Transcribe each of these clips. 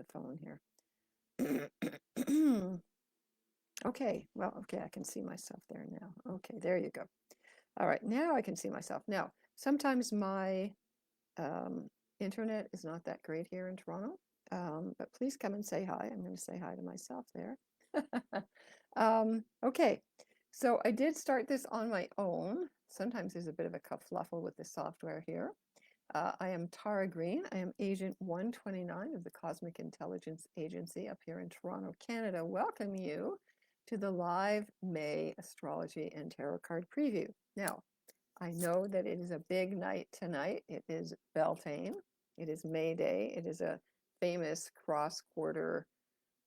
the phone here. Okay, well, okay, I can see myself there now. Okay, there you go. All right, now I can see myself. Now, sometimes my internet is not that great here in Toronto, but please come and say hi. I'm going to say hi to myself there. Okay, so I did start this on my own. Sometimes there's a bit of a kerfluffle with the software here. I am Tara Green. I am Agent 129 of the Cosmic Intelligence Agency up here in Toronto, Canada. Welcome you to the live May astrology and tarot card preview. Now, I know that it is a big night tonight. It is Beltane. It is May Day. It is a famous cross-border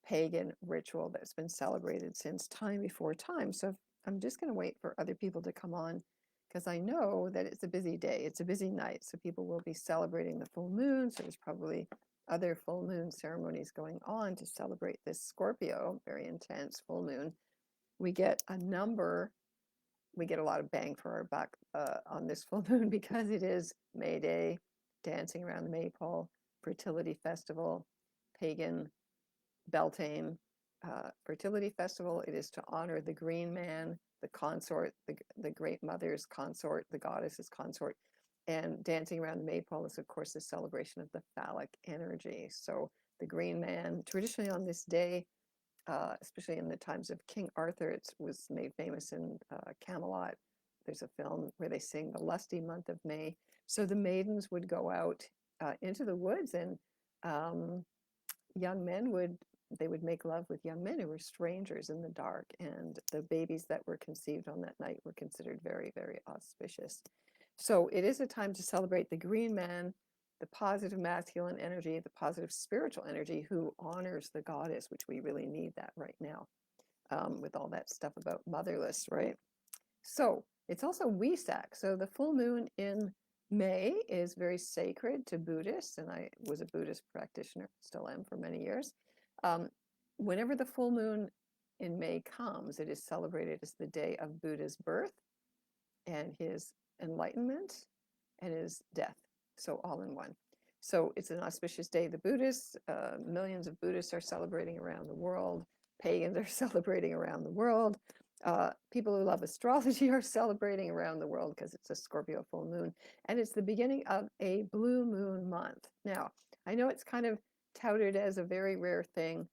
pagan ritual that's been celebrated since time before time. So I'm just going to wait for other people to come on because I know that it's a busy day. It's a busy night. So people will be celebrating the full moon. So there's probably other full moon ceremonies going on to celebrate this Scorpio, very intense full moon. We get a lot of bang for our buck on this full moon because it is May Day, dancing around the maypole, fertility festival, pagan Beltane fertility festival. It is to honor the green man, the consort, the great mother's consort, the goddess's consort. And dancing around the maypole is, of course, a celebration of the phallic energy. So the green man, traditionally on this day, especially in the times of King Arthur, it was made famous in Camelot. There's a film where they sing the lusty month of May. So the maidens would go out into the woods, and young men would make love with young men who were strangers in the dark, and the babies that were conceived on that night were considered very, very auspicious. So it is a time to celebrate the green man, the positive masculine energy, the positive spiritual energy who honors the goddess, which we really need that right now with all that stuff about motherless, right? So it's also Wesak. So the full moon in May is very sacred to Buddhists, and I was a Buddhist practitioner, still am for many years. Whenever the full moon in May comes, it is celebrated as the day of Buddha's birth and his enlightenment and his death. So all in one. So it's an auspicious day. The Buddhists, millions of Buddhists are celebrating around the world. Pagans are celebrating around the world. People who love astrology are celebrating around the world because it's a Scorpio full moon. And it's the beginning of a blue moon month. Now, I know it's kind of touted as a very rare thing.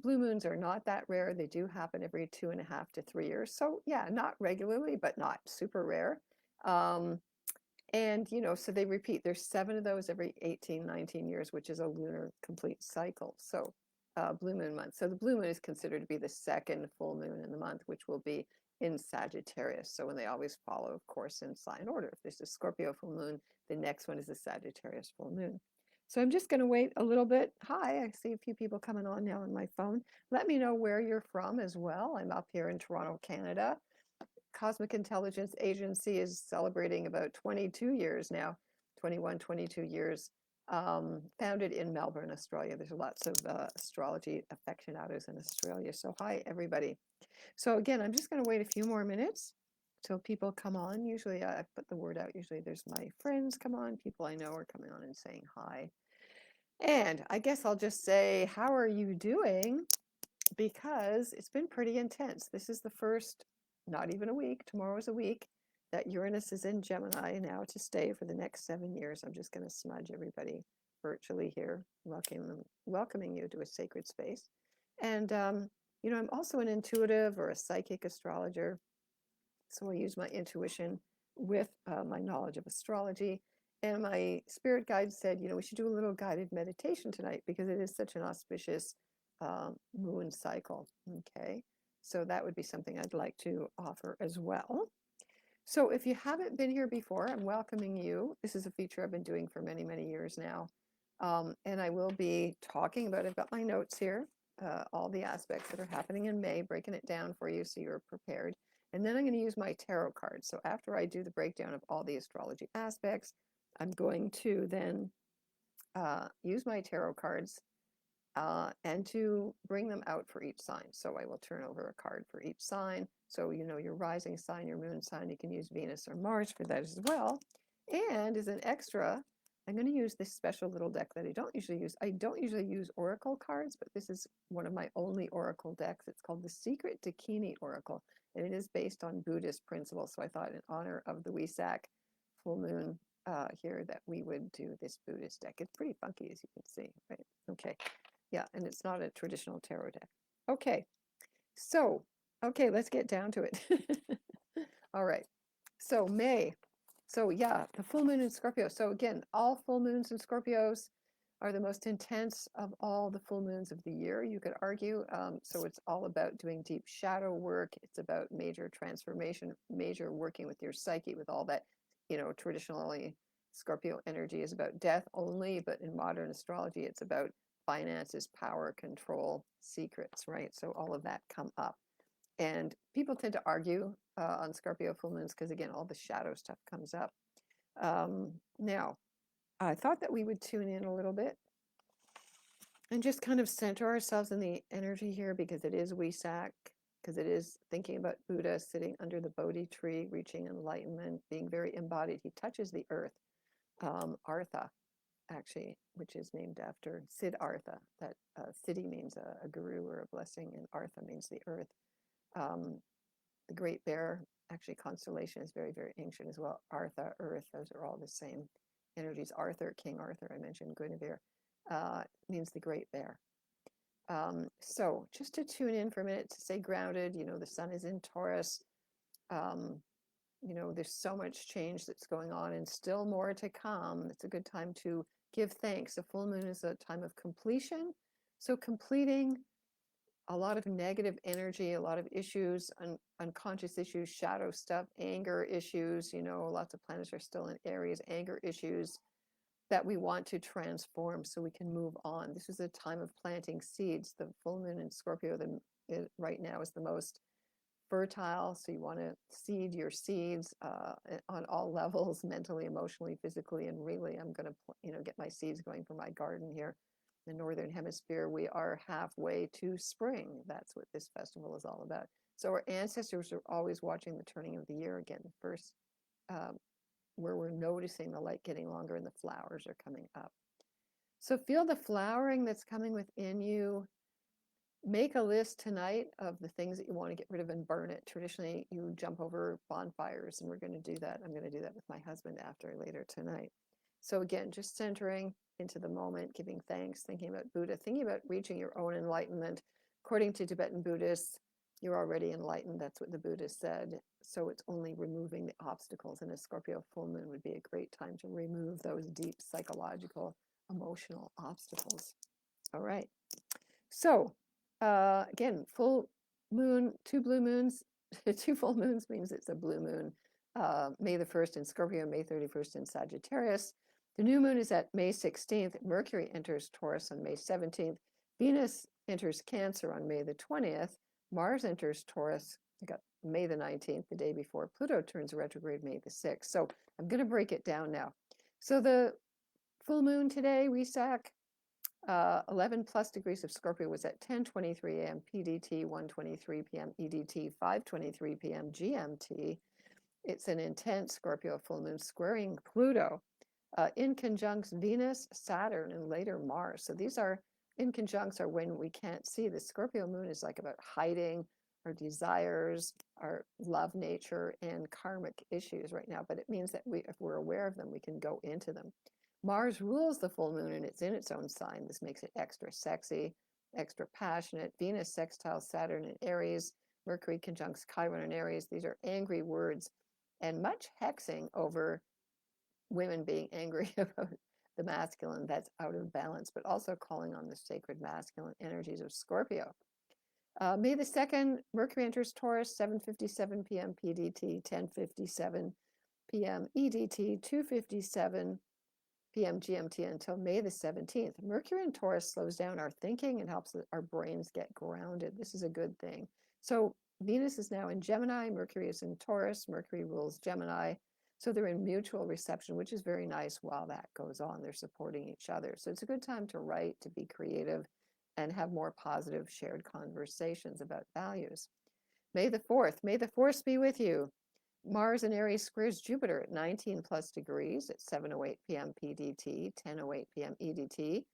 Blue moons are not that rare. They do happen every 2.5 to 3 years. So yeah, not regularly, but not super rare. And, so they repeat. There's 7 of those every 18, 19 years, which is a lunar complete cycle. So blue moon month. So the blue moon is considered to be the second full moon in the month, which will be in Sagittarius. So when they always follow, of course, in sign order. If there's a Scorpio full moon, the next one is a Sagittarius full moon. So I'm just going to wait a little bit. Hi, I see a few people coming on now on my phone. Let me know where you're from as well. I'm up here in Toronto, Canada. Cosmic Intelligence Agency is celebrating about 22 years now, 21, 22 years, founded in Melbourne, Australia. There's lots of astrology aficionados in Australia. So hi, everybody. So again, I'm just going to wait a few more minutes till people come on. Usually I put the word out. Usually there's my friends come on, people I know are coming on and saying hi. And I guess I'll just say, how are you doing? Because it's been pretty intense. This is the first, not even a week, tomorrow's a week, that Uranus is in Gemini now to stay for the next 7 years. I'm just going to smudge everybody virtually here, welcoming you to a sacred space. And, I'm also an intuitive or a psychic astrologer. So I use my intuition with my knowledge of astrology. And my spirit guide said, we should do a little guided meditation tonight because it is such an auspicious moon cycle. Okay, so that would be something I'd like to offer as well. So if you haven't been here before, I'm welcoming you. This is a feature I've been doing for many, many years now. And I will be talking about, I've got my notes here, all the aspects that are happening in May, breaking it down for you so you're prepared. And then I'm going to use my tarot cards. So after I do the breakdown of all the astrology aspects, I'm going to then use my tarot cards and to bring them out for each sign. So I will turn over a card for each sign. So your rising sign, your moon sign, you can use Venus or Mars for that as well. And as an extra, I'm going to use this special little deck that I don't usually use. I don't usually use oracle cards, but this is one of my only oracle decks. It's called the Secret Dakini Oracle, and it is based on Buddhist principles. So I thought in honor of the Wesak full moon here that we would do this Buddhist deck. It's pretty funky, as you can see, right? Okay, yeah, and it's not a traditional tarot deck. Okay, so, okay, let's get down to it. All right, so May. So yeah, the full moon in Scorpio. So again, all full moons in Scorpios are the most intense of all the full moons of the year, you could argue. So it's all about doing deep shadow work. It's about major transformation, major working with your psyche, with all that, you know, traditionally Scorpio energy is about death only, but in modern astrology, it's about finances, power, control, secrets, right? So all of that come up. And people tend to argue on Scorpio full moons because, again, all the shadow stuff comes up. Now, I thought that we would tune in a little bit and just kind of center ourselves in the energy here, because it is Wesak, because it is thinking about Buddha sitting under the Bodhi tree, reaching enlightenment, being very embodied. He touches the earth. Artha, actually, which is named after Siddhartha. That Siddhi means a guru or a blessing, and Artha means the earth. The Great Bear, actually, constellation is very, very ancient as well. Artha, Earth, those are all the same energies. Arthur, King Arthur, I mentioned, Guinevere, means the Great Bear. So just to tune in for a minute, to stay grounded, you know, the sun is in Taurus. You know, there's so much change that's going on and still more to come. It's a good time to give thanks. A full moon is a time of completion. So completing a lot of negative energy, a lot of issues, unconscious issues, shadow stuff, anger issues. You know, lots of planets are still in Aries, anger issues that we want to transform so we can move on. This is a time of planting seeds. The full moon in Scorpio right now is the most fertile. So you want to seed your seeds on all levels, mentally, emotionally, physically, and really, I'm going to, you know, get my seeds going for my garden here. The Northern Hemisphere, we are halfway to spring. That's what this festival is all about. So our ancestors are always watching the turning of the year again, the first, where we're noticing the light getting longer and the flowers are coming up. So feel the flowering that's coming within you. Make a list tonight of the things that you want to get rid of and burn it. Traditionally, you jump over bonfires, and we're going to do that. I'm going to do that with my husband later tonight. So again, just centering into the moment, giving thanks, thinking about Buddha, thinking about reaching your own enlightenment. According to Tibetan Buddhists, you're already enlightened. That's what the Buddha said. So it's only removing the obstacles, and a Scorpio full moon would be a great time to remove those deep psychological, emotional obstacles. All right. So again, full moon, 2 blue moons, 2 full moons means it's a blue moon. May the 1st in Scorpio, May 31st in Sagittarius. The new moon is at May 16th. Mercury enters Taurus on May 17th. Venus enters Cancer on May the 20th. Mars enters Taurus, I got May the 19th, the day before. Pluto turns retrograde May the 6th. So I'm going to break it down now. So the full moon today, Wesak, 11 plus degrees of Scorpio was at 10:23 a.m. PDT, 1:23 p.m. EDT, 5:23 p.m. GMT. It's an intense Scorpio full moon squaring Pluto in conjunct Venus, Saturn, and later Mars. So these are in conjuncts are when we can't see. The Scorpio moon is like about hiding our desires, our love nature, and karmic issues right now. But it means that if we're aware of them, we can go into them. Mars rules the full moon and it's in its own sign. This makes it extra sexy, extra passionate. Venus sextiles Saturn in Aries. Mercury conjuncts Chiron in Aries. These are angry words and much hexing over women being angry about the masculine that's out of balance, but also calling on the sacred masculine energies of Scorpio. May the 2nd, Mercury enters Taurus, 7:57 p.m. PDT, 10:57 p.m. EDT, 2:57 p.m. GMT until May the 17th. Mercury in Taurus slows down our thinking and helps our brains get grounded. This is a good thing. So Venus is now in Gemini, Mercury is in Taurus, Mercury rules Gemini. So they're in mutual reception, which is very nice while that goes on. They're supporting each other. So it's a good time to write, to be creative, and have more positive shared conversations about values. May the 4th, may the force be with you. Mars in Aries squares Jupiter at 19 plus degrees at 7:08 p.m. PDT, 10:08 p.m. EDT.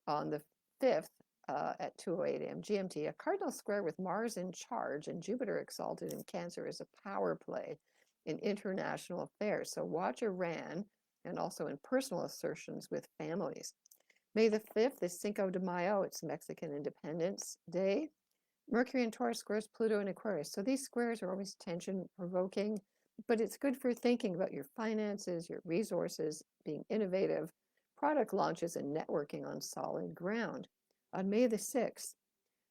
On the 5th, at 2:08 a.m. GMT, a cardinal square with Mars in charge and Jupiter exalted in Cancer is a power play in international affairs. So watch Iran and also in personal assertions with families. May the 5th is Cinco de Mayo. It's Mexican Independence Day. Mercury in Taurus squares Pluto in Aquarius. So these squares are always tension provoking, but it's good for thinking about your finances, your resources, being innovative, product launches, and networking on solid ground. On May the 6th,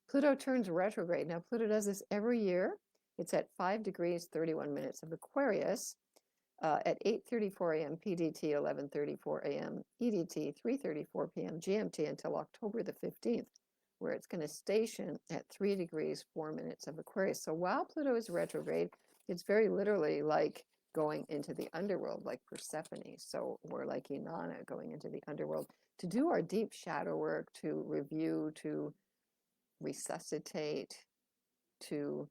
Pluto turns retrograde. Now, Pluto does this every year. It's at 5 degrees, 31 minutes of Aquarius at 8:34 a.m. PDT, 11:34 a.m. EDT, 3:34 p.m. GMT until October the 15th, where it's going to station at 3 degrees, 4 minutes of Aquarius. So while Pluto is retrograde, it's very literally like going into the underworld, like Persephone. So we're like Inanna going into the underworld to do our deep shadow work, to review, to resuscitate, to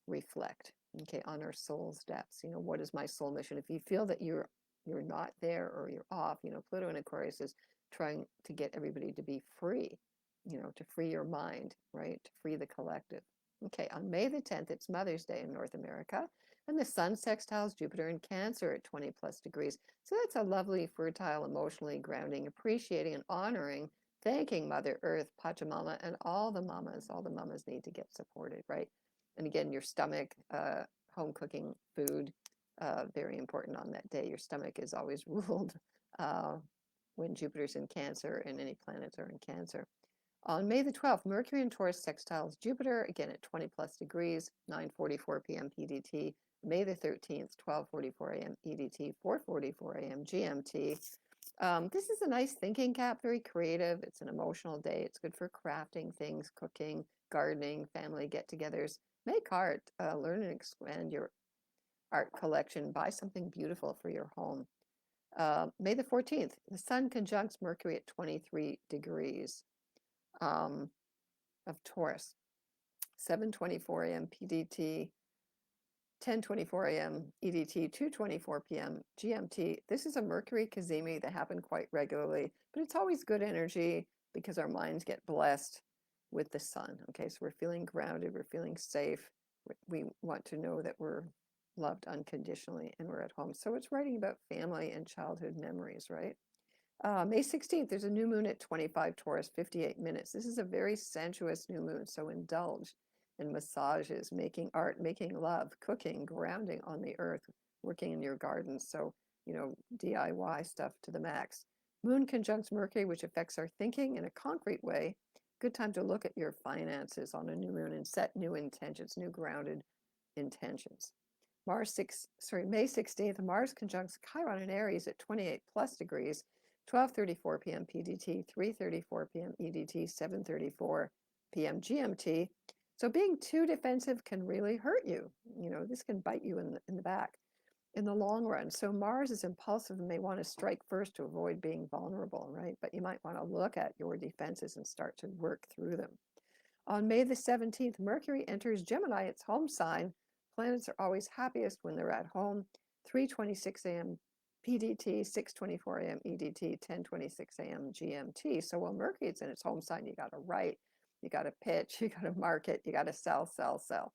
reflect, okay, on our soul's depths. What is my soul mission? If you feel that you're not there or you're off, Pluto in Aquarius is trying to get everybody to be free, to free your mind, right? To free the collective. Okay, on May the 10th, it's Mother's Day in North America, and the sun sextiles Jupiter in Cancer at 20 plus degrees. So that's a lovely, fertile, emotionally grounding, appreciating and honoring, thanking Mother Earth, Pachamama, and all the mamas. All the mamas need to get supported, right? And again, your stomach, home cooking food, very important on that day. Your stomach is always ruled when Jupiter's in Cancer and any planets are in Cancer. On May the 12th, Mercury in Taurus sextiles Jupiter, again at 20 plus degrees, 9:44 p.m. PDT. May the 13th, 12:44 a.m. EDT, 4:44 a.m. GMT. This is a nice thinking cap, very creative. It's an emotional day. It's good for crafting things, cooking, gardening, family get-togethers. Make art, learn and expand your art collection, buy something beautiful for your home. May the 14th, the sun conjuncts Mercury at 23 degrees of Taurus, 7:24 a.m. PDT, 10:24 a.m. EDT, 2:24 p.m. GMT. This is a Mercury cazimi that happen quite regularly, but it's always good energy because our minds get blessed with the sun. Okay, so we're feeling grounded, we're feeling safe. We want to know that we're loved unconditionally and we're at home. So it's writing about family and childhood memories, right? May 16th, there's a new moon at 25 Taurus, 58 minutes. This is a very sensuous new moon, so indulge in massages, making art, making love, cooking, grounding on the earth, working in your garden. So, DIY stuff to the max. Moon conjuncts Mercury, which affects our thinking in a concrete way. Good time to look at your finances on a new moon and set new intentions, new grounded intentions. May 16th, Mars conjuncts Chiron in Aries at 28 plus degrees, 12:34 p.m. PDT, 3:34 p.m. EDT, 7:34 p.m. GMT. So being too defensive can really hurt you. This can bite you in the back in the long run. So Mars is impulsive and may want to strike first to avoid being vulnerable, right? But you might want to look at your defenses and start to work through them. On May the 17th, Mercury enters Gemini, its home sign. Planets are always happiest when they're at home. 3:26 a.m. PDT, 6:24 a.m. EDT, 10:26 a.m. GMT. So while Mercury is in its home sign, you got to write, you got to pitch, you got to market, you got to sell, sell, sell.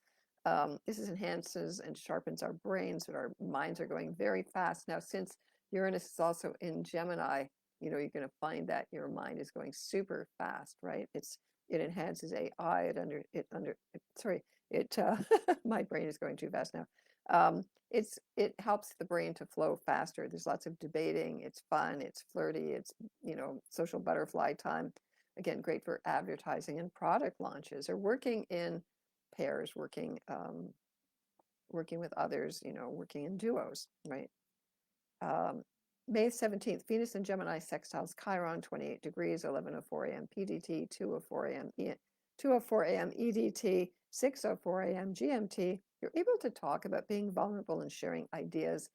This enhances and sharpens our brains, but our minds are going very fast. Now, since Uranus is also in Gemini, you're going to find that your mind is going super fast, right? It enhances AI. My brain is going too fast now. It helps the brain to flow faster. There's lots of debating. It's fun. It's flirty. It's social butterfly time. Again, great for advertising and product launches or working in pairs, working with others. Working in duos, right? May 17th, Venus in Gemini sextiles Chiron, 28 degrees, 11:04 a.m. PDT, 2:04 a.m. 2:04 a.m. EDT, 6:04 a.m. GMT. You're able to talk about being vulnerable and sharing ideas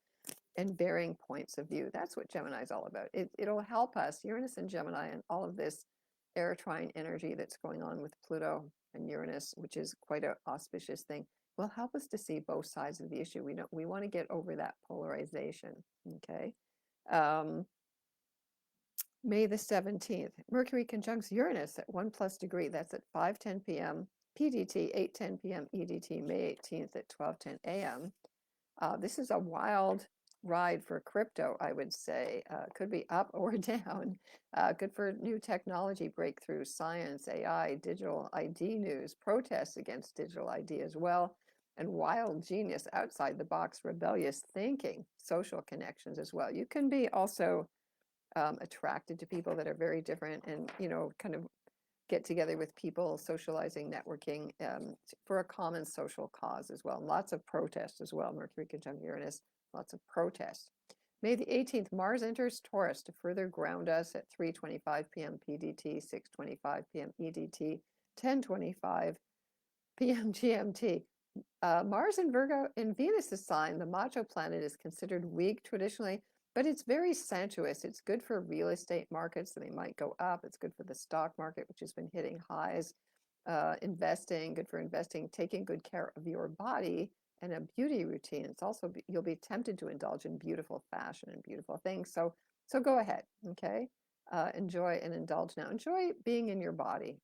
and varying points of view. That's what Gemini is all about. It'll help us, Uranus and Gemini, and all of this air trine energy that's going on with Pluto and Uranus, which is quite an auspicious thing. will help us to see both sides of the issue. We want to get over that polarization. Okay. May the 17th, Mercury conjuncts Uranus at 1+ degree. That's at 5:10 p.m. PDT, 8:10 p.m. EDT, May 18th at 12:10 a.m. This is a wild ride for crypto, I would say. Could be up or down. Good for new technology breakthroughs, science, AI, digital ID news, protests against digital ID as well, and wild genius, outside the box, rebellious thinking, social connections as well. You can be also attracted to people that are very different, and kind of get together with people, socializing, networking, for a common social cause as well. Lots of protests as well. Mercury conjunct Uranus, lots of protests. May the 18th, Mars enters Taurus to further ground us at 3:25 p.m. PDT, 6:25 p.m. EDT, 10:25 p.m. GMT. Mars in Virgo in Venus's sign, the macho planet, is considered weak traditionally, but it's very sensuous. It's good for real estate markets, they might go up. It's good for the stock market, which has been hitting highs. Investing, good for investing, taking good care of your body, and a beauty routine. It's also, you'll be tempted to indulge in beautiful fashion and beautiful things. So go ahead, okay? Enjoy and indulge now. Enjoy being in your body,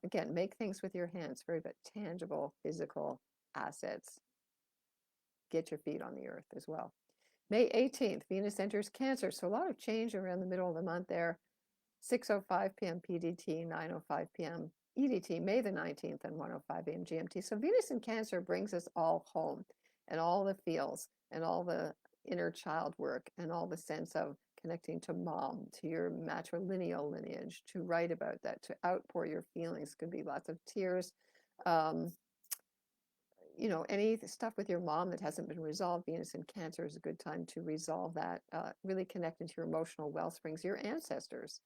again, make things with your hands, very but tangible physical assets. Get your feet on the earth as well. May 18th, Venus enters Cancer. So a lot of change around the middle of the month there. 6:05 p.m. PDT, 9:05 p.m. EDT, May the 19th, and 1:05 a.m. GMT. So Venus in Cancer brings us all home, and all the feels, and all the inner child work, and all the sense of connecting to mom, to your matrilineal lineage, to write about that, to outpour your feelings. Could be lots of tears. Um, any stuff with your mom that hasn't been resolved. Venus in Cancer is a good time to resolve that. Really connect into your emotional well springs, your ancestors.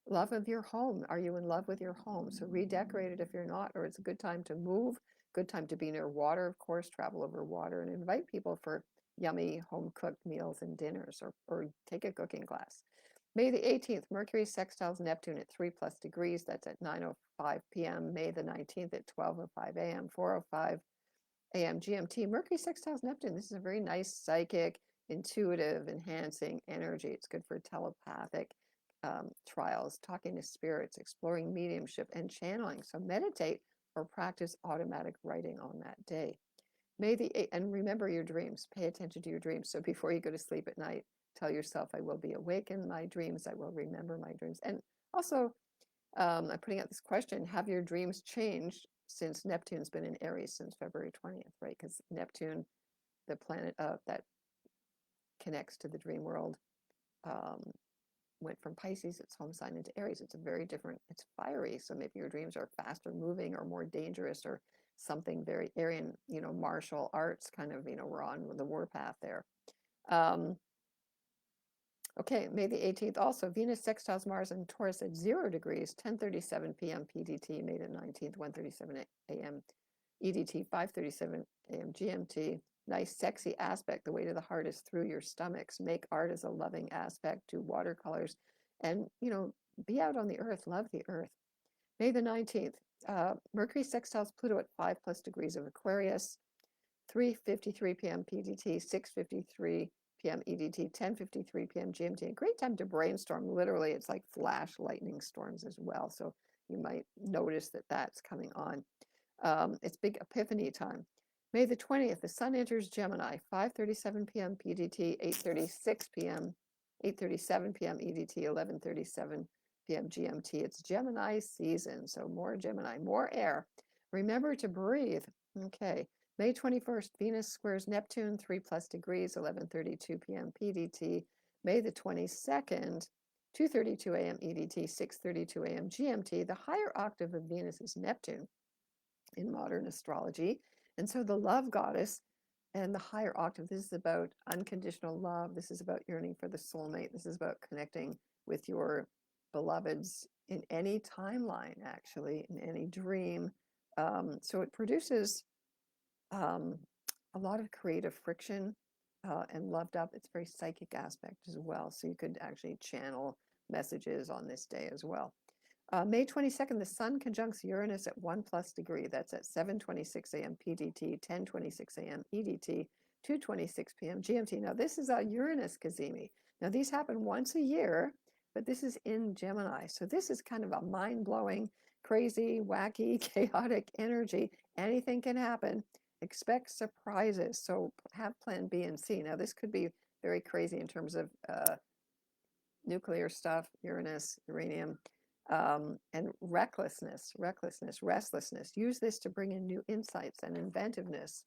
Love of your home. Are you in love with your home? So redecorate it if you're not, or it's a good time to move. Good time to be near water, of course, travel over water, and invite people for yummy home cooked meals and dinners, or take a cooking class. May the 18th, Mercury sextiles Neptune at 3+ degrees. That's at 9:05 p.m. May the 19th at 12:05 a.m. 4:05 a.m. GMT. Mercury sextiles Neptune. This is a very nice psychic, intuitive, enhancing energy. It's good for telepathic trials, talking to spirits, exploring mediumship, and channeling. So meditate or practice automatic writing on that day. And remember your dreams. Pay attention to your dreams. So before you go to sleep at night, tell yourself, I will be awake in my dreams. I will remember my dreams. And also, I'm putting out this question: have your dreams changed since Neptune's been in Aries since February 20th, right? Because Neptune, the planet that connects to the dream world, um, went from Pisces, its home sign, into Aries. It's a very different, it's fiery. So maybe your dreams are faster moving or more dangerous, or something very Aryan, martial arts kind of, we're on the warpath there. Okay, May the 18th also, Venus sextiles Mars in Taurus at 0 degrees, 10:37 p.m. PDT, May the 19th, 1:37 a.m. EDT, 5:37 a.m. GMT. Nice, sexy aspect. The way to the heart is through your stomachs. Make art as a loving aspect. Do watercolors, and, be out on the earth. Love the earth. May the 19th, Mercury sextiles Pluto at 5+ degrees of Aquarius. 3:53 p.m. PDT, 6:53 p.m. EDT, 10:53 p.m. GMT. A great time to brainstorm. Literally, it's like flash lightning storms as well. So you might notice that that's coming on. It's big epiphany time. May the 20th, the sun enters Gemini, 5:37 p.m. PDT, 8:36 p.m., 8:37 p.m. EDT, 11:37 p.m. GMT. It's Gemini season, so more Gemini, more air. Remember to breathe. Okay. May 21st, Venus squares Neptune, 3+ degrees, 11:32 p.m. PDT. May the 22nd, 2:32 a.m. EDT, 6:32 a.m. GMT. The higher octave of Venus is Neptune in modern astrology. And so the love goddess and the higher octave, this is about unconditional love. This is about yearning for the soulmate. This is about connecting with your beloveds in any timeline, actually, in any dream. So it produces a lot of creative friction and loved up. It's very psychic aspect as well. So you could actually channel messages on this day as well. May 22nd, the Sun conjuncts Uranus at 1+ degree. That's at 7:26 a.m. PDT, 10:26 a.m. EDT, 2:26 p.m. GMT. Now, this is a Uranus cazimi. Now, these happen once a year, but this is in Gemini. So this is kind of a mind-blowing, crazy, wacky, chaotic energy. Anything can happen. Expect surprises. So have plan B and C. Now, this could be very crazy in terms of nuclear stuff, Uranus, uranium, and recklessness, restlessness. Use this to bring in new insights and inventiveness.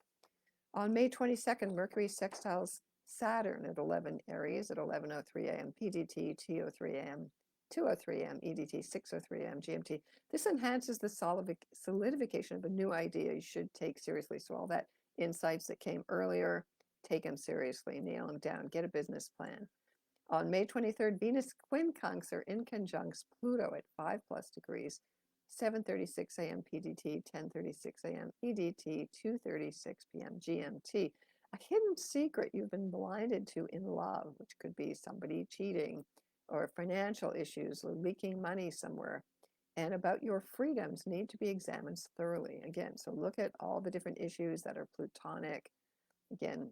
On May 22nd, Mercury sextiles Saturn at 11 Aries at 11:03 a.m. PDT, 2:03 a.m. 2:03 a.m. EDT, 6:03 a.m. GMT. This enhances the solidification of a new idea you should take seriously. So all that insights that came earlier, take them seriously, nail them down, get a business plan. On May 23rd, Venus quincunx are in conjuncts Pluto at 5+ degrees, 7:36 a.m. PDT, 10:36 a.m. EDT, 2:36 p.m. GMT. A hidden secret you've been blinded to in love, which could be somebody cheating or financial issues or leaking money somewhere, and about your freedoms need to be examined thoroughly. Again, so look at all the different issues that are plutonic. Again,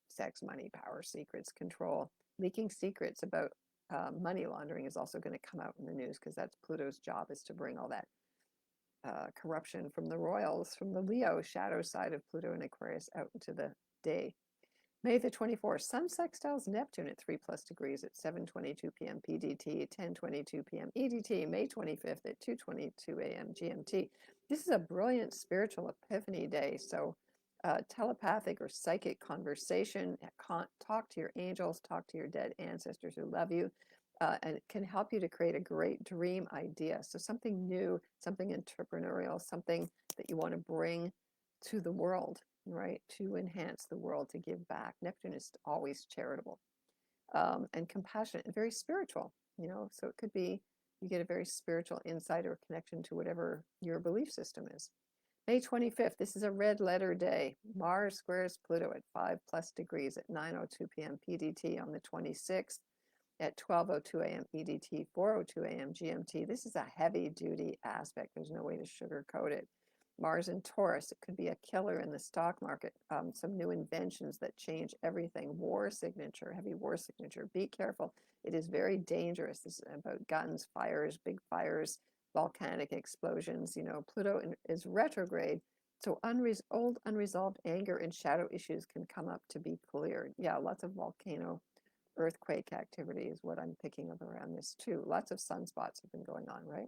sex, money, power, secrets, control. Leaking secrets about money laundering is also going to come out in the news because that's Pluto's job, is to bring all that corruption from the royals, from the Leo shadow side of Pluto and Aquarius out into the day. May the 24th, Sun sextiles Neptune at 3+ degrees at 7:22 p.m. PDT, 10:22 p.m. EDT, May 25th at 2:22 a.m. GMT. This is a brilliant spiritual epiphany day. So telepathic or psychic conversation, talk to your angels, talk to your dead ancestors who love you, and it can help you to create a great dream idea. So something new, something entrepreneurial, something that you want to bring to the world, right? To enhance the world, to give back. Neptune is always charitable and compassionate and very spiritual, so it could be you get a very spiritual insight or connection to whatever your belief system is. May 25th, this is a red letter day. Mars squares Pluto at 5+ degrees at 9:02 p.m. PDT on the 26th, at 12:02 a.m. EDT, 4:02 a.m. GMT. This is a heavy duty aspect. There's no way to sugarcoat it. Mars in Taurus, it could be a killer in the stock market. Some new inventions that change everything. War signature, heavy war signature. Be careful. It is very dangerous. This is about guns, fires, big fires, volcanic explosions. Pluto is retrograde. So old unresolved anger and shadow issues can come up to be cleared. Yeah, lots of volcano earthquake activity is what I'm picking up around this too. Lots of sunspots have been going on, right?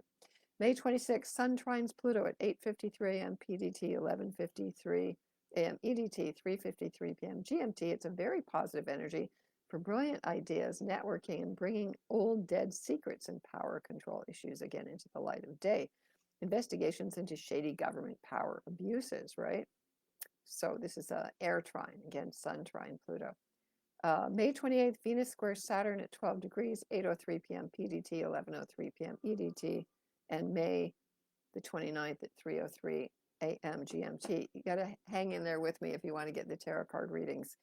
May 26th, Sun trines Pluto at 8:53 a.m. PDT, 11:53 a.m. EDT, 3:53 p.m. GMT. It's a very positive energy for brilliant ideas, networking, and bringing old dead secrets and power control issues again into the light of day. Investigations into shady government power abuses, right? So this is a air trine, again, Sun trine Pluto. May 28th, Venus squares Saturn at 12 degrees, 8:03 p.m. PDT, 11:03 p.m. EDT, and May the 29th at 3:03 a.m. GMT. You got to hang in there with me if you want to get the tarot card readings.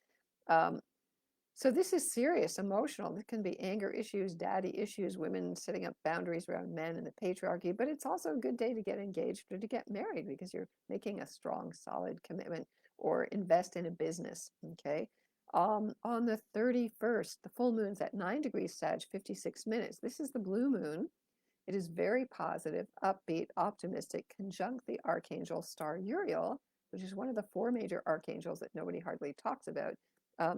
So this is serious, emotional. There can be anger issues, daddy issues, women setting up boundaries around men and the patriarchy, but it's also a good day to get engaged or to get married because you're making a strong, solid commitment or invest in a business, okay? On the 31st, the full moon's at 9 degrees Sag, 56 minutes. This is the blue moon. It is very positive, upbeat, optimistic, conjunct the archangel star Uriel, which is one of the 4 major archangels that nobody hardly talks about.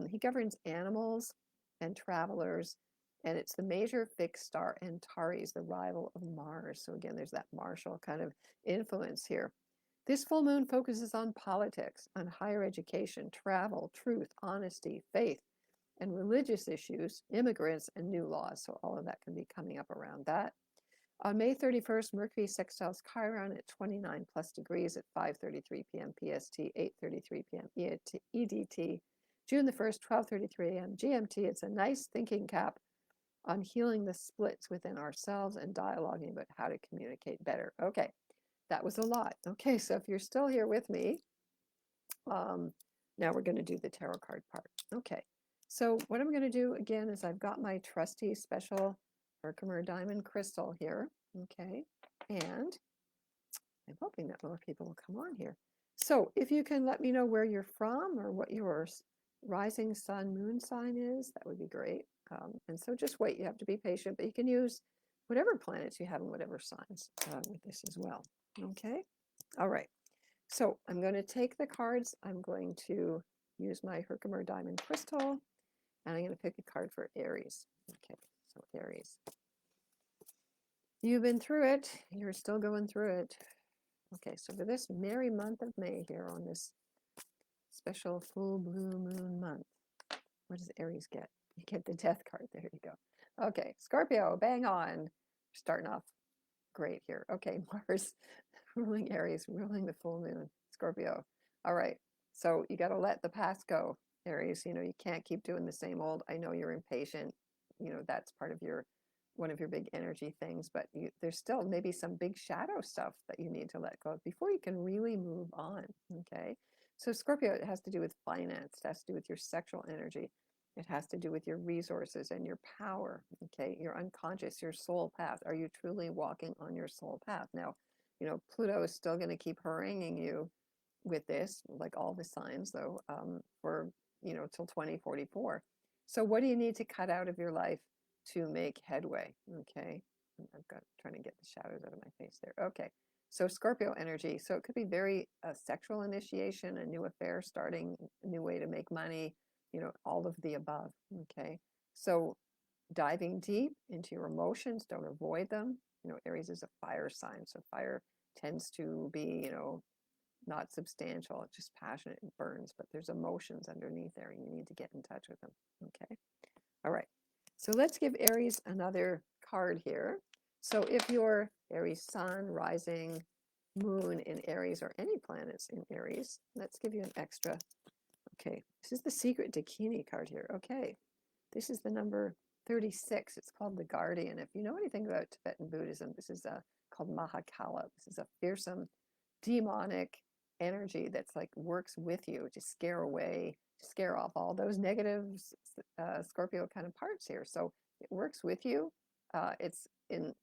He governs animals and travelers, and it's the major fixed star Antares, the rival of Mars. So again, there's that martial kind of influence here. This full moon focuses on politics, on higher education, travel, truth, honesty, faith, and religious issues, immigrants, and new laws. So all of that can be coming up around that. On May 31st, Mercury sextiles Chiron at 29+ degrees at 5:33 p.m. PST, 8:33 p.m. EDT. June the 1st, 12:33 a.m. GMT. It's a nice thinking cap on healing the splits within ourselves and dialoguing about how to communicate better. Okay, that was a lot. Okay, so if you're still here with me, now we're going to do the tarot card part. Okay, so what I'm going to do again is I've got my trusty special Herkimer diamond crystal here. Okay, and I'm hoping that more people will come on here. So if you can let me know where you're from or what your rising sun moon sign is, that would be great. And so just wait, you have to be patient, but you can use whatever planets you have and whatever signs with this as well. Okay, all right. So I'm going to take the cards. I'm going to use my Herkimer Diamond Crystal, and I'm going to pick a card for Aries. Okay, so Aries. You've been through it. You're still going through it. Okay, so for this merry month of May here on this special full blue moon month, what does Aries get? You get the death card. There you go. Okay, Scorpio, bang on. Starting off great here. Okay, Mars ruling Aries, ruling the full moon, Scorpio. All right, so you got to let the past go, Aries. You know, you can't keep doing the same old. I know you're impatient. You know, that's part of your one of your big energy things, but there's still maybe some big shadow stuff that you need to let go of before you can really move on. Okay, so Scorpio, it has to do with finance, it has to do with your sexual energy, it has to do with your resources and your power. Okay, your unconscious, your soul path. Are you truly walking on your soul path? Now, you know, Pluto is still going to keep haranguing you with this, like all the signs, though, for, you know, till 2044. So what do you need to cut out of your life to make headway? Okay, I've got trying to get the shadows out of my face there. Okay, so Scorpio energy. So it could be very sexual initiation, a new affair starting, a new way to make money, you know, all of the above. Okay, so diving deep into your emotions, don't avoid them. You know, Aries is a fire sign, so fire tends to be, you know, not substantial, it's just passionate and burns, but there's emotions underneath there and you need to get in touch with them. Okay, all right, so let's give Aries another card here. So if your Aries sun, rising, moon in Aries, or any planets in Aries, let's give you an extra. Okay, this is the secret Dakini card here. Okay, this is the number 36. It's called the Guardian. If you know anything about Tibetan Buddhism, this is called Mahakala. This is a fearsome, demonic energy that's like works with you to scare away, to scare off all those negative Scorpio kind of parts here. So it works with you. It's in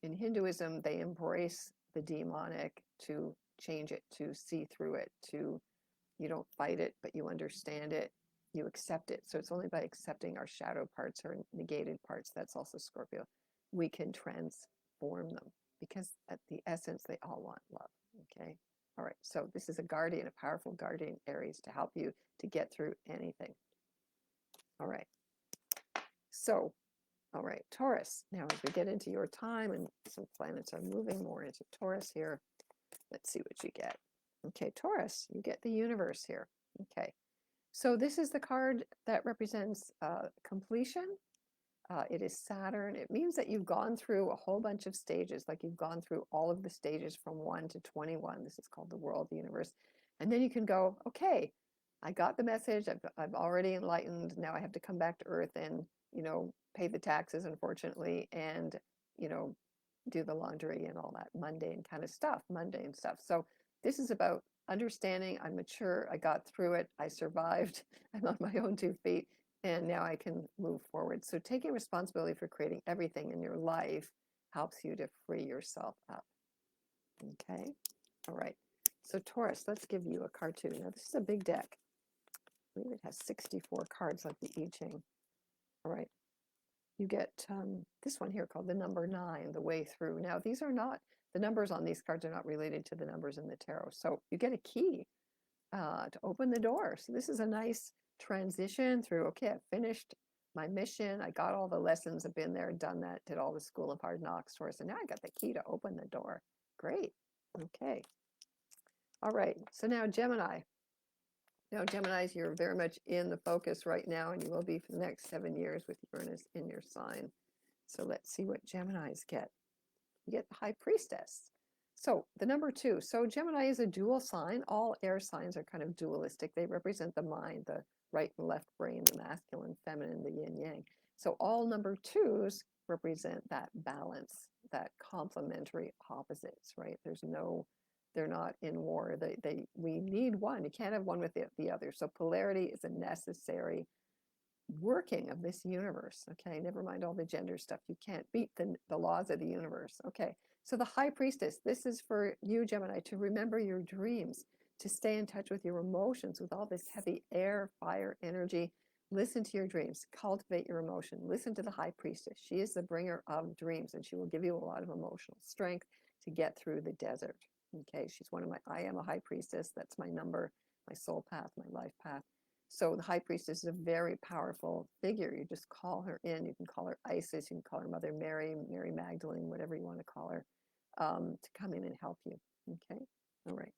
Hinduism, they embrace the demonic to change it, to see through it, to you don't fight it, but you understand it, you accept it. So it's only by accepting our shadow parts or negated parts, that's also Scorpio, we can transform them, because at the essence, they all want love. Okay. All right. So this is a guardian, a powerful guardian, Aries, to help you to get through anything. All right. So, all right, Taurus. Now, as we get into your time and some planets are moving more into Taurus here, let's see what you get. Okay, Taurus, you get the universe here. Okay. So this is the card that represents completion. It is Saturn. It means that you've gone through a whole bunch of stages, like you've gone through all of the stages from 1 to 21. This is called the world, the universe. And then you can go, okay, I got the message. I've already enlightened. Now I have to come back to Earth and, you know, pay the taxes, unfortunately, and, you know, do the laundry and all that mundane kind of stuff, mundane stuff. So this is about understanding. I'm mature. I got through it. I survived. I'm on my own 2 feet. And now I can move forward. So taking responsibility for creating everything in your life helps you to free yourself up. Okay. All right. So Taurus, let's give you a card too. Now this is a big deck. I believe it has 64 cards like the I Ching. All right. You get this one here called the number 9, the way through. Now these are not, the numbers on these cards are not related to the numbers in the tarot. So you get a key to open the door. So this is a nice transition through, okay, I finished my mission. I got all the lessons. I've been there, done that, did all the School of Hard Knocks course. And now I got the key to open the door. Great. Okay. All right. So now Gemini. Now, Geminis, you're very much in the focus right now, and you will be for the next 7 years with Uranus in your sign. So let's see what Geminis get. You get the High Priestess. So the number 2. So Gemini is a dual sign. All air signs are kind of dualistic. They represent the mind, the right and left brain, the masculine, feminine, the yin yang. So all number 2s represent that balance, that complementary opposites, right? There's no, they're not in war. We need one. You can't have one with the other. So polarity is a necessary working of this universe. Okay, never mind all the gender stuff. You can't beat the laws of the universe. Okay, so the high priestess, this is for you, Gemini, to remember your dreams, to stay in touch with your emotions, with all this heavy air, fire, energy. Listen to your dreams, cultivate your emotion. Listen to the high priestess. She is the bringer of dreams, and she will give you a lot of emotional strength to get through the desert. Okay, she's one of my, I am a high priestess. That's my number, my soul path, my life path. So the high priestess is a very powerful figure. You just call her in. You can call her Isis. You can call her Mother Mary, Mary Magdalene, whatever you want to call her, to come in and help you. Okay, all right.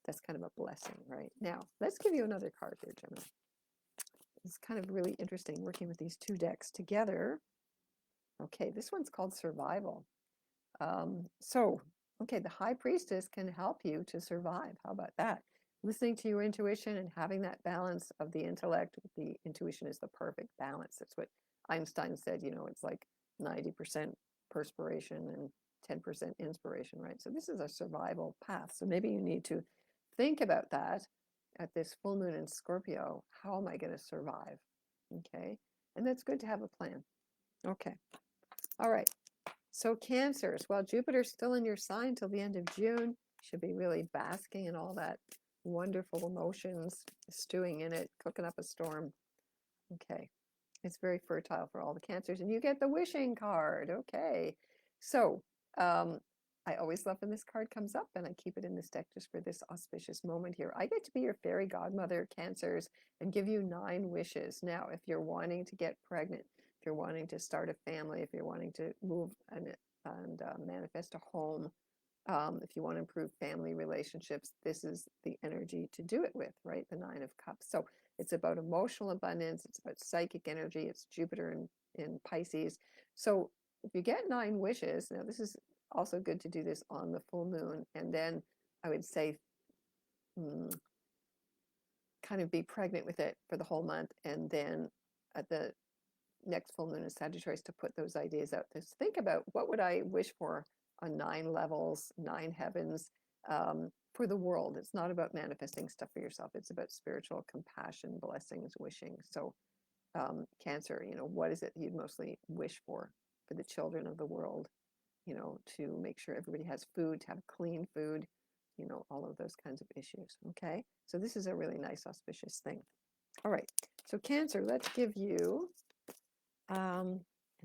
That's kind of a blessing, right? Now, let's give you another card here, Gemini. It's kind of really interesting working with these two decks together. Okay, this one's called Survival. Okay, the high priestess can help you to survive. How about that? Listening to your intuition and having that balance of the intellect. The intuition is the perfect balance. That's what Einstein said, it's like 90% perspiration and 10% inspiration, right? So this is a survival path. So maybe you need to think about that at this full moon in Scorpio. How am I going to survive? Okay. And that's good to have a plan. Okay. All right. So Cancers, well, Jupiter's still in your sign till the end of June. You should be really basking in all that wonderful emotions, stewing in it, cooking up a storm. Okay. It's very fertile for all the Cancers. And you get the wishing card. Okay. So I always love when this card comes up, and I keep it in this deck just for this auspicious moment here. I get to be your fairy godmother, Cancers, and give you 9 wishes. Now, if you're wanting to get pregnant, if you're wanting to start a family, if you're wanting to move and manifest a home, if you want to improve family relationships, this is the energy to do it with, right? The 9 of Cups. So it's about emotional abundance. It's about psychic energy. It's Jupiter in Pisces. So if you get 9 wishes, now this is also good to do this on the full moon. And then I would say kind of be pregnant with it for the whole month. And then at the next full moon in Sagittarius to put those ideas out. Just think about, what would I wish for on 9 levels, 9 heavens, for the world. It's not about manifesting stuff for yourself. It's about spiritual compassion, blessings, wishing. So Cancer, what is it you'd mostly wish for the children of the world? To make sure everybody has food, to have clean food, all of those kinds of issues. Okay, so this is a really nice auspicious thing. All right, so Cancer, let's give you an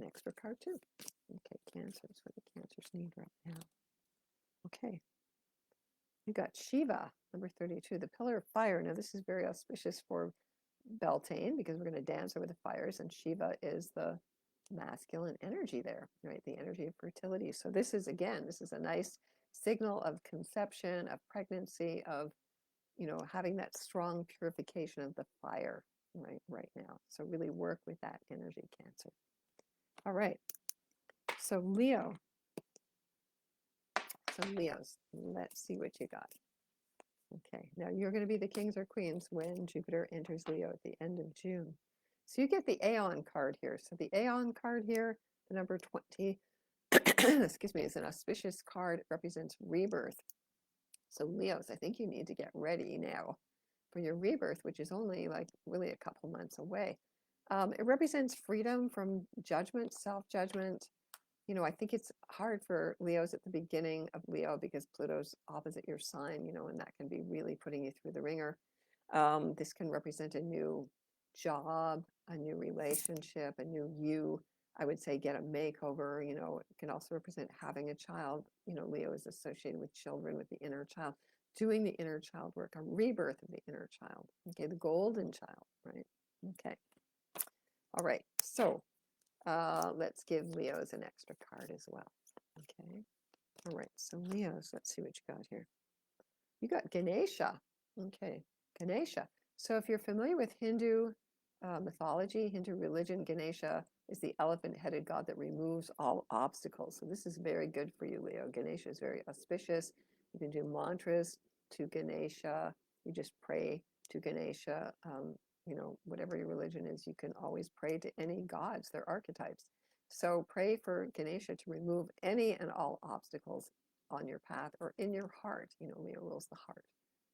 extra card too. Okay, Cancers, what the Cancers need right now. Okay, you got Shiva, number 32, the Pillar of Fire. Now this is very auspicious for Beltane, because we're going to dance over the fires, and Shiva is the masculine energy there, right? The energy of fertility. So this is a nice signal of conception, of pregnancy, of having that strong purification of the fire right now. So really work with that energy, Cancer. All right. So Leo. So Leos, let's see what you got. Okay, now you're going to be the kings or queens when Jupiter enters Leo at the end of June. So you get the Aeon card here. So the Aeon card here, the number 20, excuse me, is an auspicious card. It represents rebirth. So Leos, I think you need to get ready now for your rebirth, which is only like really a couple months away. It represents freedom from judgment, self-judgment. I think it's hard for Leos at the beginning of Leo because Pluto's opposite your sign, and that can be really putting you through the ringer. This can represent a new job, a new relationship, a new you. I would say get a makeover. It can also represent having a child. Leo is associated with children, with the inner child, doing the inner child work, a rebirth of the inner child. Okay, the golden child, right? Okay. All right. So let's give Leos an extra card as well. Okay. All right. So Leos, let's see what you got here. You got Ganesha. Okay. Ganesha. So if you're familiar with Hindu mythology, Hindu religion, Ganesha is the elephant-headed god that removes all obstacles. So this is very good for you, Leo. Ganesha is very auspicious. You can do mantras to Ganesha. You just pray to Ganesha. Whatever your religion is, you can always pray to any gods, their archetypes. So pray for Ganesha to remove any and all obstacles on your path or in your heart. Leo rules the heart.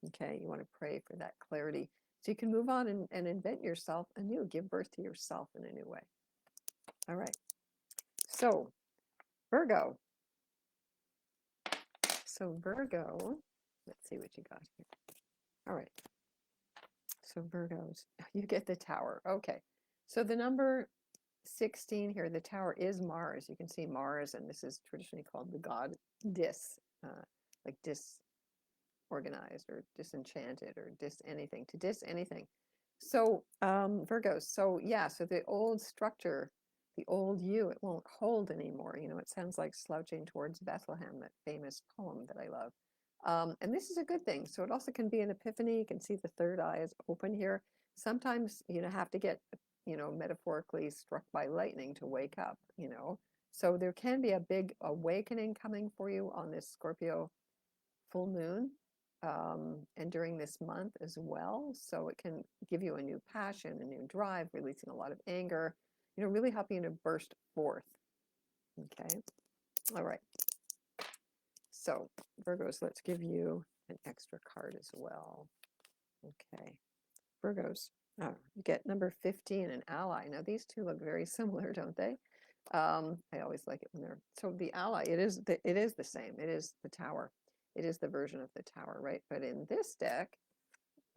Okay, you want to pray for that clarity So you can move on and invent yourself anew, give birth to yourself in a new way. All right. So Virgo. So Virgo, let's see what you got here. All right. So Virgos, you get the Tower. Okay. So the number 16 here, the Tower is Mars. You can see Mars, and this is traditionally called the god like disorganized or disenchanted or anything, to anything. So Virgos, so yeah, so the old structure, the old you, it won't hold anymore. You know, it sounds like Slouching Towards Bethlehem, that famous poem that I love. And this is a good thing. So it also can be an epiphany. You can see the third eye is open here. Sometimes, you know, have to get, you know, metaphorically struck by lightning to wake up, you know. So there can be a big awakening coming for you on this Scorpio full moon, and during this month as well. So it can give you a new passion, a new drive, releasing a lot of anger, you know, really helping you to burst forth. Okay. All right. So Virgos, let's give you an extra card as well. Okay. Virgos, you get number 15, an ally. Now these two look very similar, don't they? I always like it when they're, so the ally, it is the same. It is the Tower. It is the version of the Tower, right? But in this deck,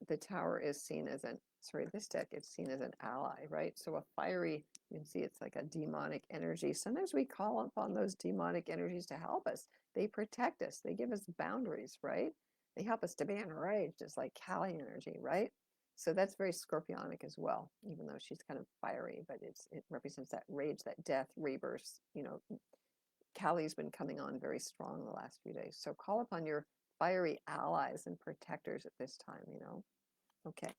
the Tower is seen as an, sorry, this deck is seen as an ally, right? So a fiery, you can see it's like a demonic energy. Sometimes we call upon those demonic energies to help us. They protect us. They give us boundaries, right? They help us to be enraged, just like Kali energy, right? So that's very scorpionic as well, even though she's kind of fiery, but it represents that rage, that death, rebirth. You know, Kali's been coming on very strong the last few days. So call upon your fiery allies and protectors at this time, you know. Okay.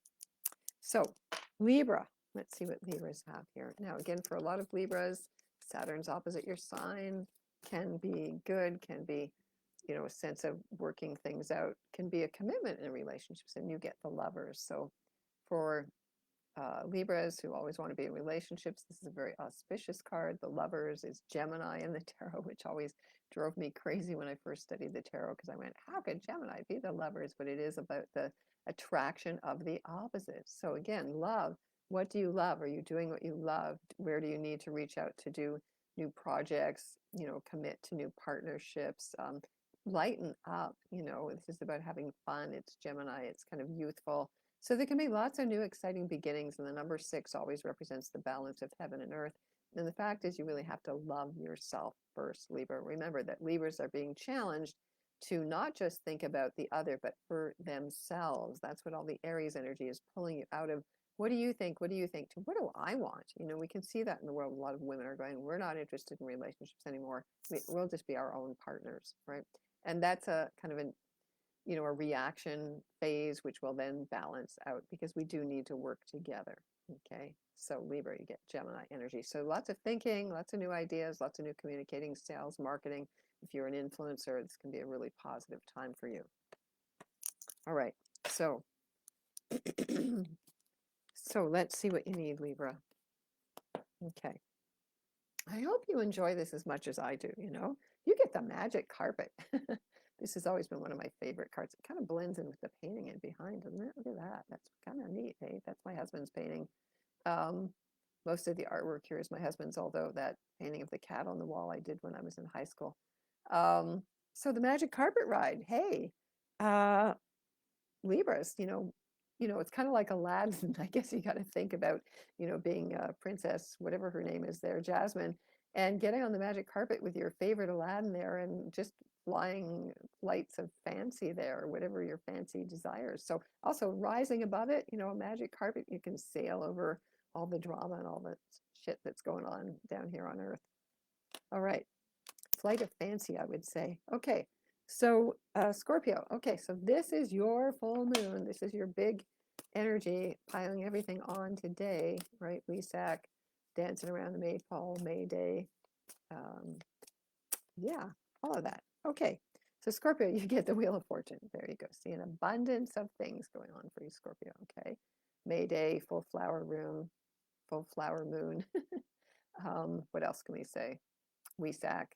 So Libra, let's see what Libras have here. Now, again, for a lot of Libras, Saturn's opposite your sign can be good, can be, you know, a sense of working things out, can be a commitment in relationships, and you get the Lovers. So for Libras who always want to be in relationships, this is a very auspicious card. The Lovers is Gemini in the tarot, which always drove me crazy when I first studied the tarot, because I went, how could Gemini be the Lovers? But it is about the attraction of the opposites. So again, love. What do you love? Are you doing what you love? Where do you need to reach out to do new projects? You know, commit to new partnerships. Lighten up. You know, this is about having fun. It's Gemini. It's kind of youthful. So there can be lots of new exciting beginnings, and the number 6 always represents the balance of heaven and earth. And the fact is, you really have to love yourself first, Libra. Remember that Libras are being challenged to not just think about the other, but for themselves. That's what all the Aries energy is pulling you out of. What do you think? What do you think? To what do I want? You know, we can see that in the world. A lot of women are going, we're not interested in relationships anymore. We'll just be our own partners, right? And that's a kind of an, you know, a reaction phase, which will then balance out, because we do need to work together. Okay. So Libra, you get Gemini energy. So lots of thinking, lots of new ideas, lots of new communicating, sales, marketing. If you're an influencer, this can be a really positive time for you. All right. So, so let's see what you need, Libra. Okay. I hope you enjoy this as much as I do, you know. You get the magic carpet. This has always been one of my favorite cards. It kind of blends in with the painting in behind, doesn't it? Look at that. That's kind of neat, hey? That's my husband's painting. Most of the artwork here is my husband's, although that painting of the cat on the wall I did when I was in high school. So the magic carpet ride, hey, Libras, you know, it's kind of like Aladdin. I guess you got to think about, you know, being a princess, whatever her name is there, Jasmine, and getting on the magic carpet with your favorite Aladdin there, and just flying flights of fancy there, or whatever your fancy desires. So also rising above it, you know, a magic carpet, you can sail over all the drama and all the shit that's going on down here on Earth. All right. Flight of fancy, I would say. Okay. So Scorpio. Okay. So this is your full moon. This is your big energy piling everything on today, right? Wesak, dancing around the maypole, May Day. Yeah, all of that. Okay. So Scorpio, you get the Wheel of Fortune. There you go. See an abundance of things going on for you, Scorpio. Okay. May Day, full flower room, full flower moon. What else can we say? Wesak,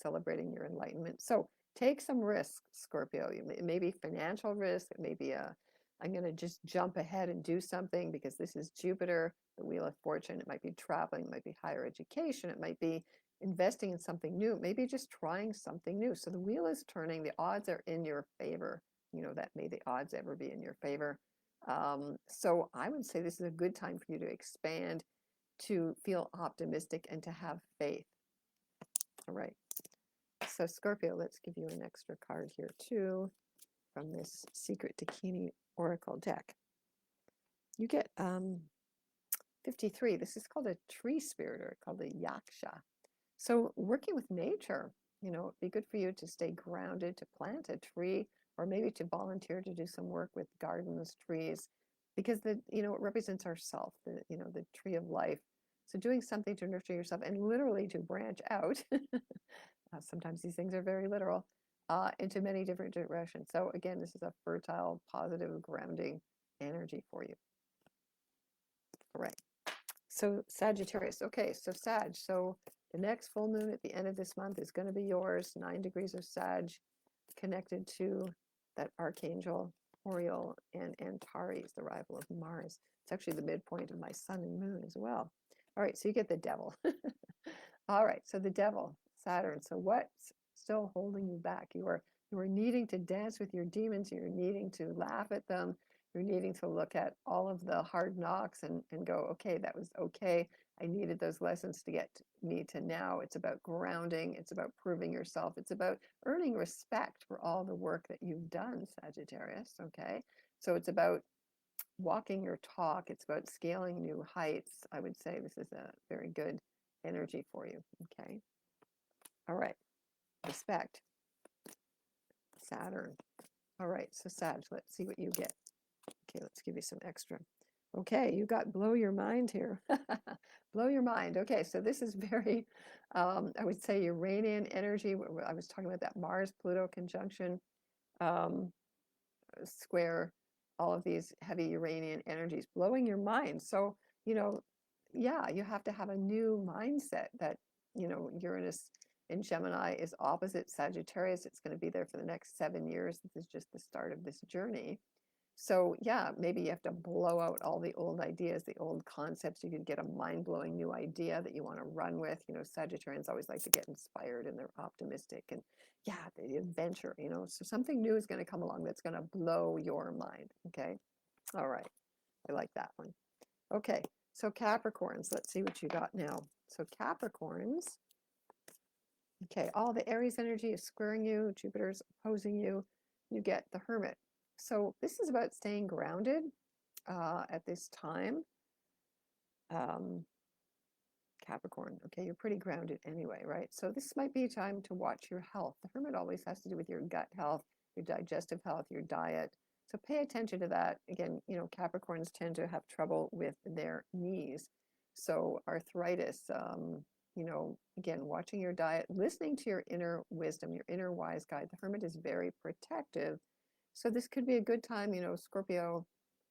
celebrating your enlightenment. So take some risks, Scorpio. It may be financial risk. It may be a I'm going to just jump ahead and do something because this is Jupiter, the Wheel of Fortune. It might be traveling, it might be higher education, it might be investing in something new, maybe just trying something new. So the wheel is turning, the odds are in your favor. You know, that may the odds ever be in your favor. So I would say this is a good time for you to expand, to feel optimistic, and to have faith. All right. So Scorpio, let's give you an extra card here too from this Secret Dakini Oracle deck. You get 53. This is called a tree spiritor, called a yaksha. So working with nature, you know, it'd be good for you to stay grounded, to plant a tree, or maybe to volunteer to do some work with gardens, trees, because you know, it represents ourself, you know, the tree of life. So doing something to nurture yourself and literally to branch out. Sometimes these things are very literal, into many different directions. So again, this is a fertile, positive, grounding energy for you. All right. So Sagittarius. Okay, so Sag. So the next full moon at the end of this month is going to be yours. 9 degrees of Sag, connected to that archangel Oriole and Antares, the rival of Mars. It's actually the midpoint of my sun and moon as well. All right, so you get the devil. All right, so the devil, Saturn. So what's still holding you back? You are needing to dance with your demons. You're needing to laugh at them. You're needing to look at all of the hard knocks and go, okay, that was okay. I needed those lessons to get me to now. It's about grounding. It's about proving yourself. It's about earning respect for all the work that you've done, Sagittarius. Okay, so it's about walking your talk. It's about scaling new heights. I would say this is a very good energy for you. Okay. All right. Respect. Saturn. All right. So Sag, let's see what you get. Okay, let's give you some extra. Okay, you got blow your mind here. Blow your mind. Okay, so this is very, I would say Uranian energy. I was talking about that Mars-Pluto conjunction, square, all of these heavy Uranian energies, blowing your mind. So, you know, yeah, you have to have a new mindset that, you know, Uranus in Gemini is opposite Sagittarius. It's going to be there for the next 7 years. This is just the start of this journey. So yeah, maybe you have to blow out all the old ideas, the old concepts. You could get a mind-blowing new idea that you want to run with. You know, Sagittarians always like to get inspired and they're optimistic and yeah, the adventure, you know. So something new is going to come along that's going to blow your mind. Okay. All right. I like that one. Okay. So Capricorns, let's see what you got now. So Capricorns, okay, all the Aries energy is squaring you, Jupiter's opposing you. You get the Hermit. So this is about staying grounded at this time. Capricorn, okay, you're pretty grounded anyway, right? So this might be a time to watch your health. The Hermit always has to do with your gut health, your digestive health, your diet. So pay attention to that. Again, you know, Capricorns tend to have trouble with their knees. So arthritis, you know, again, watching your diet, listening to your inner wisdom, your inner wise guide. The Hermit is very protective. So this could be a good time, you know, Scorpio,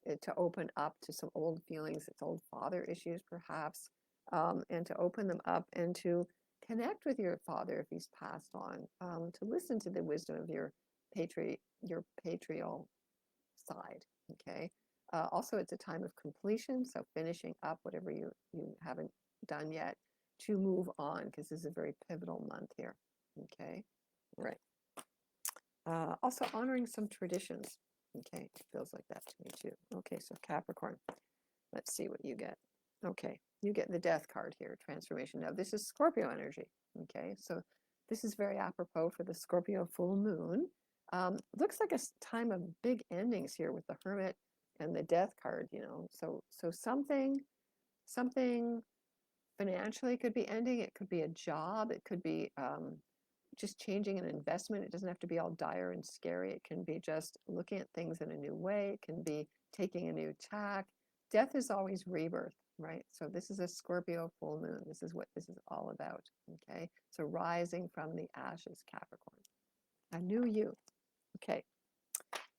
to open up to some old feelings, it's old father issues perhaps, and to open them up and to connect with your father if he's passed on, to listen to the wisdom of your patrial side. Okay. Also, it's a time of completion, so finishing up whatever you haven't done yet, to move on, because this is a very pivotal month here. Okay. Right. Also honoring some traditions. Okay, it feels like that to me too. Okay, so Capricorn, let's see what you get. Okay, you get the Death card here, transformation. Now this is Scorpio energy. Okay, so this is very apropos for the Scorpio full moon. Looks like a time of big endings here with the Hermit and the Death card, you know. So something financially could be ending. It could be a job. It could be just changing an investment. It doesn't have to be all dire and scary. It can be just looking at things in a new way. It can be taking a new tack. Death is always rebirth, right? So this is a Scorpio full moon. This is what this is all about, okay? So rising from the ashes, Capricorn. A new you. Okay.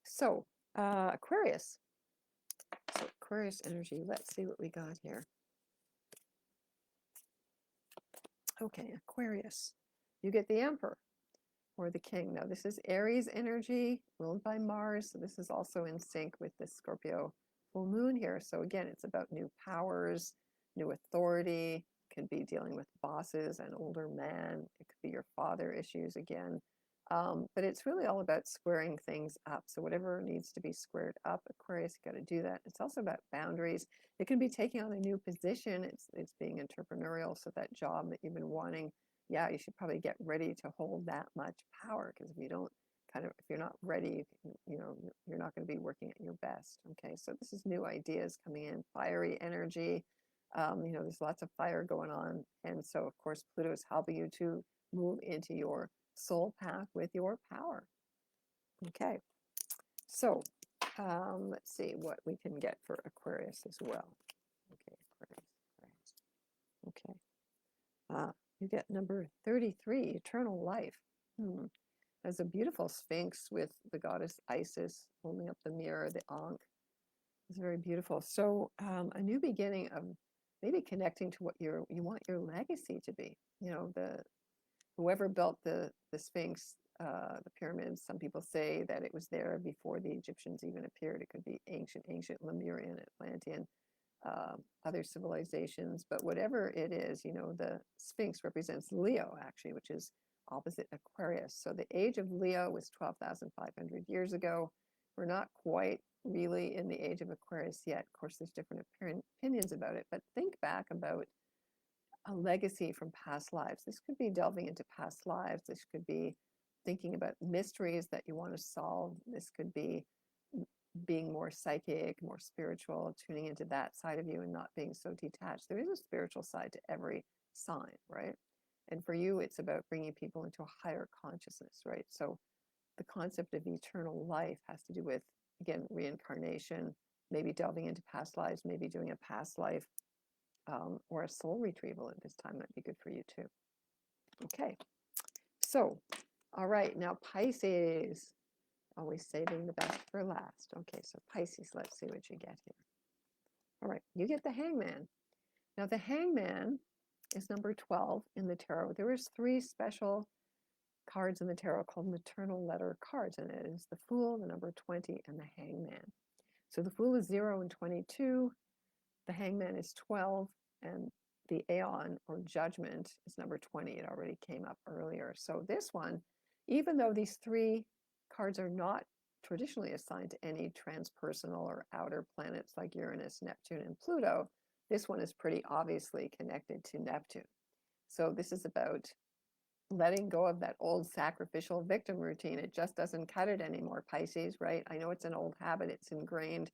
So Aquarius. So Aquarius energy. Let's see what we got here. Okay, Aquarius. You get the Emperor. or the king. Now, this is Aries energy, ruled by Mars. So this is also in sync with the Scorpio full moon here. So again, it's about new powers, new authority. Could be dealing with bosses, an older man. It could be your father issues again. But it's really all about squaring things up. So whatever needs to be squared up, Aquarius, you got to do that. It's also about boundaries. It can be taking on a new position. It's being entrepreneurial. So that job that you've been wanting, yeah, you should probably get ready to hold that much power, because if you don't if you're not ready, you're not going to be working at your best. Okay, so this is new ideas coming in, fiery energy. There's lots of fire going on, and so of course Pluto is helping you to move into your soul path with your power. Okay, so let's see what we can get for Aquarius as well. Okay, Aquarius. Okay, you get number 33, eternal life. There's a beautiful sphinx with the goddess Isis holding up the mirror, the Ankh. It's very beautiful. So a new beginning of maybe connecting to what you want your legacy to be. Whoever built the Sphinx, the pyramids, some people say that it was there before the Egyptians even appeared. It could be ancient Lemurian, Atlantean, other civilizations. But whatever it is, the Sphinx represents Leo, actually, which is opposite Aquarius. So the age of Leo was 12,500 years ago. We're not quite really in the age of Aquarius yet. Of course, there's different opinions about it, but think back about a legacy from past lives. This could be delving into past lives. This could be thinking about mysteries that you want to solve. This could be being more psychic, more spiritual, tuning into that side of you and not being so detached. There is a spiritual side to every sign, right? And for you, it's about bringing people into a higher consciousness, right? So the concept of eternal life has to do with, again, reincarnation, maybe delving into past lives, maybe doing a past life, or a soul retrieval at this time might be good for you too. Okay, so, all right, now Pisces, always saving the best for last. Okay, so Pisces, let's see what you get here. All right, you get the Hangman. Now the Hangman is number 12 in the tarot. There is 3 special cards in the tarot called maternal letter cards, and it is the Fool, the number 20, and the Hangman. So the Fool is 0 and 22, the Hangman is 12, and the Aeon or Judgment is number 20. It already came up earlier. So this one, even though these 3 cards are not traditionally assigned to any transpersonal or outer planets like Uranus, Neptune, and Pluto, this one is pretty obviously connected to Neptune. So this is about letting go of that old sacrificial victim routine. It just doesn't cut it anymore, Pisces, right? I know it's an old habit, it's ingrained,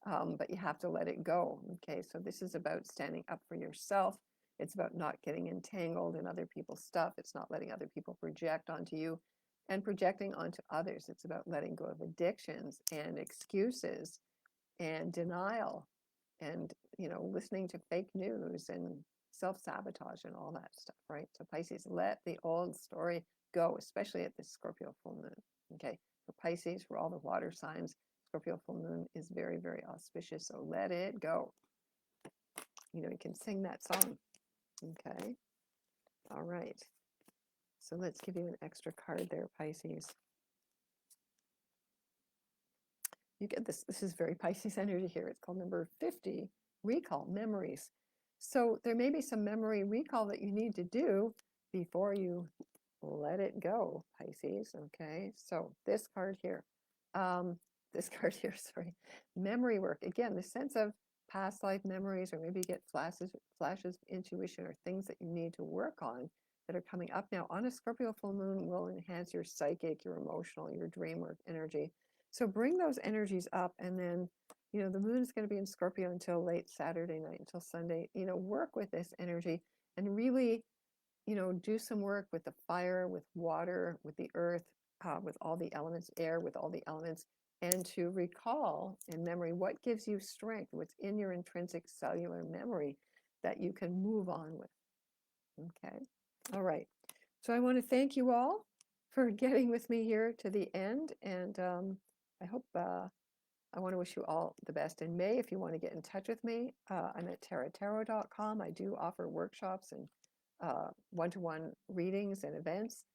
but you have to let it go. Okay, so this is about standing up for yourself. It's about not getting entangled in other people's stuff. It's not letting other people project onto you and projecting onto others. It's about letting go of addictions and excuses and denial and, listening to fake news and self-sabotage and all that stuff, right? So Pisces, let the old story go, especially at this Scorpio full moon. Okay, for Pisces, for all the water signs, Scorpio full moon is very, very auspicious. So let it go. You can sing that song. Okay. All right. So let's give you an extra card there, Pisces. You get this. This is very Pisces energy here. It's called number 50, recall, memories. So there may be some memory recall that you need to do before you let it go, Pisces. Okay, so this card here, sorry, memory work. Again, the sense of past life memories, or maybe you get flashes of intuition, or things that you need to work on that are coming up now on a Scorpio full moon will enhance your psychic, your emotional, your dream work energy. So bring those energies up, and then the moon is going to be in Scorpio until late Saturday night, until Sunday. Work with this energy and really do some work with the fire, with water, with the earth, with all the elements, air, with all the elements, and to recall in memory what gives you strength, what's in your intrinsic cellular memory that you can move on with. Okay. All right. So I want to thank you all for getting with me here to the end. And I hope I want to wish you all the best in May. If you want to get in touch with me, I'm at taratarot.com. I do offer workshops and one-to-one readings and events.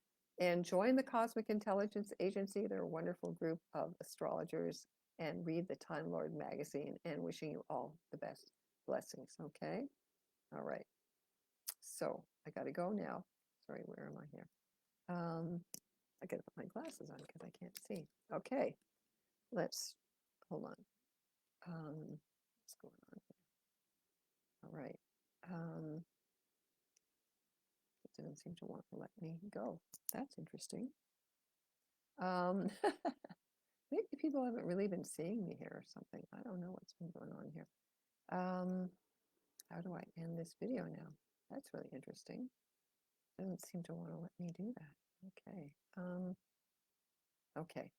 And join the Cosmic Intelligence Agency. They're a wonderful group of astrologers. And read the Time Lord magazine, and wishing you all the best blessings. Okay. All right. So I got to go now. Sorry, where am I here? I got to put my glasses on because I can't see. Okay. Let's hold on. What's going on here? All right. It doesn't seem to want to let me go. That's interesting. Maybe people haven't really been seeing me here or something. I don't know what's been going on here. How do I end this video now? That's really interesting. Doesn't seem to want to let me do that. Okay. Okay.